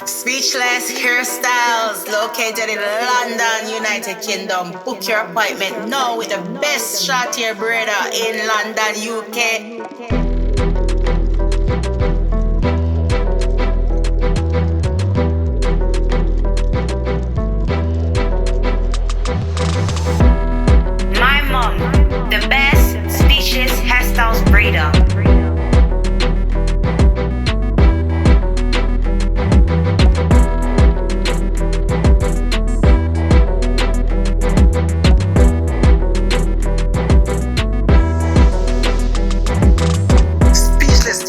Speechless Hairstyles, located in London, United Kingdom. Book your appointment now with the best short hair braider in London, UK. My mom, the best speechless hairstyles braider.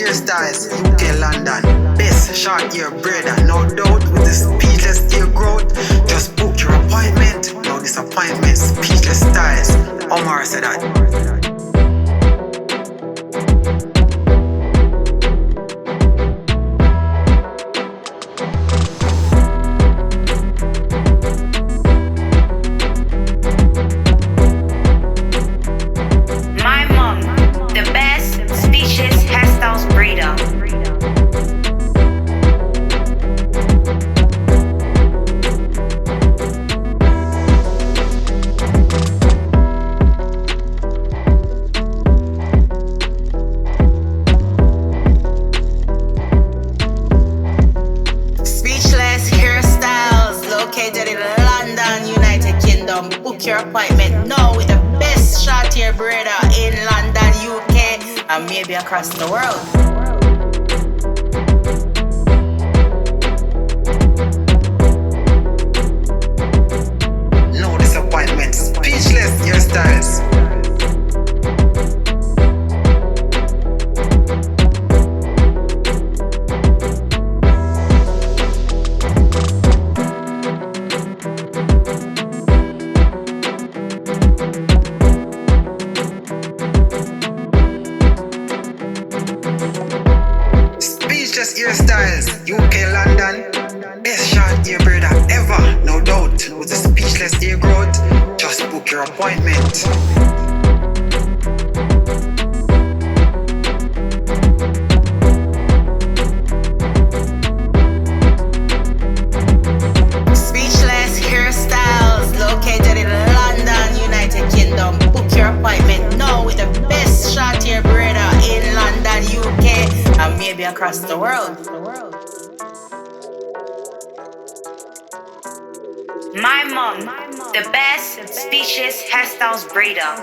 Hairstyles, UK, London. Best short hair braider, no doubt, with the speechless hair growth. Just book your appointment. No disappointment. Speechless styles. Omar said that. Book your appointment now with the best short hair braider in London, UK, and maybe across the world. No disappointment. Speechless hairstyles. Hairstyles, UK, London. Best short hair braider ever, no doubt. With the speechless hair growth, just book your appointment. Speechless Hairstyles, located in London, United Kingdom. Book your appointment now with the best short hair braider in London, UK, and maybe across the world. My mom, the best speechless hairstyles braider.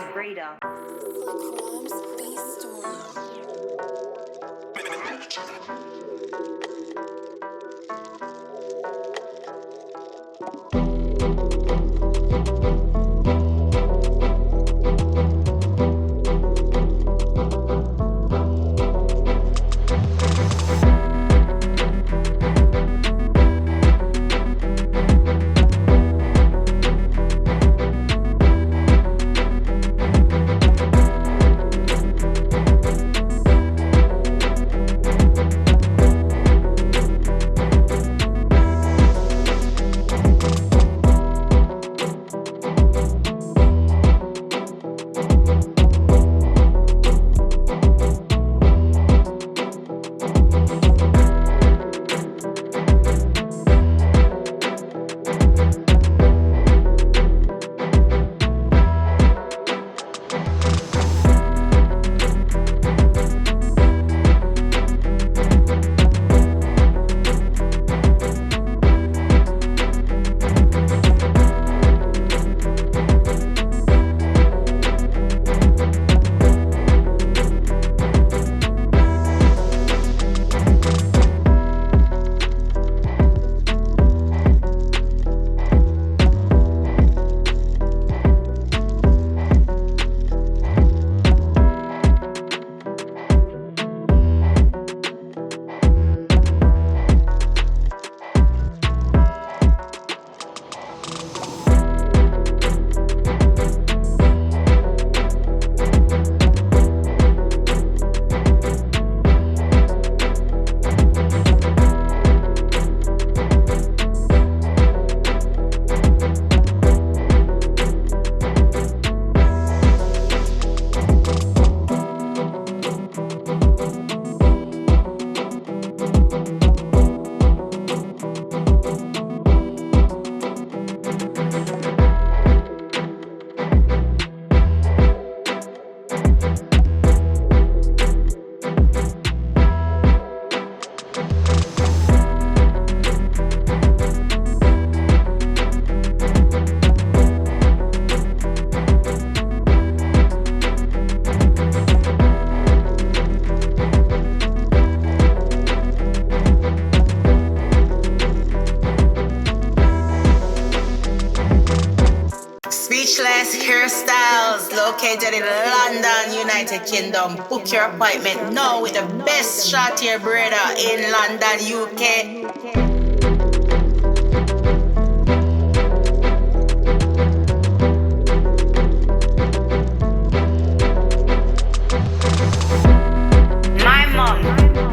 Hairstyles, located in London, United Kingdom. Book your appointment now with the best short hair braider in London, UK.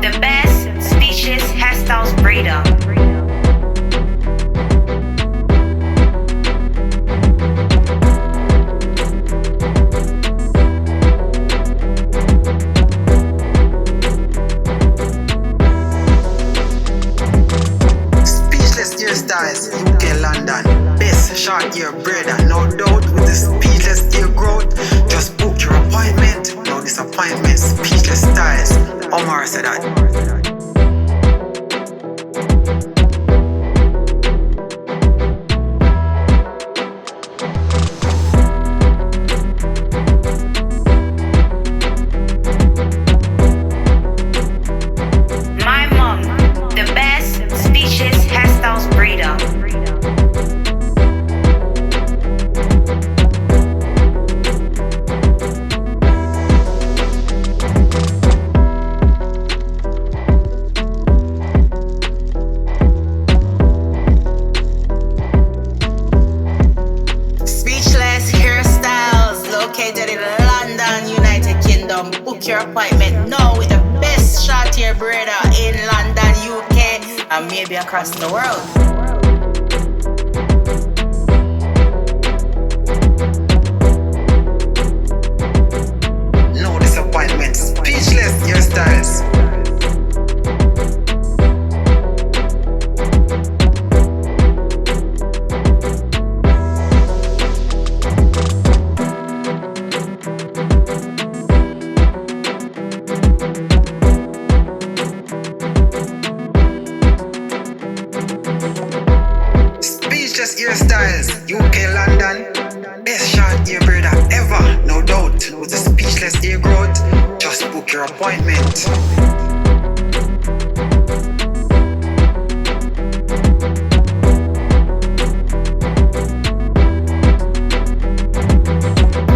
The best species hairstyles braider. Speechless hairstyles, UK, London. Best short hair braider, no doubt with the speechless hair growth. Just book your appointment. No disappointment. Speechless styles. Omar said that. Book your appointment now with the best short hair braider in London, UK, and maybe across the world. No disappointment. Speechless hairstyles. Hairstyles, UK, London. Best short hair braider ever, no doubt. With the speechless hair growth, just book your appointment.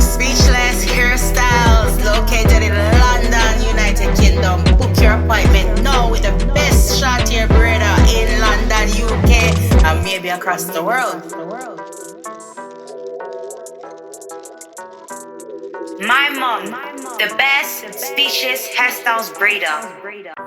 Speechless Hairstyles, located in London, United Kingdom. Book your appointment now with the best short hair braider in London, UK, and maybe across the world. My mom, the best species hairstyles braider.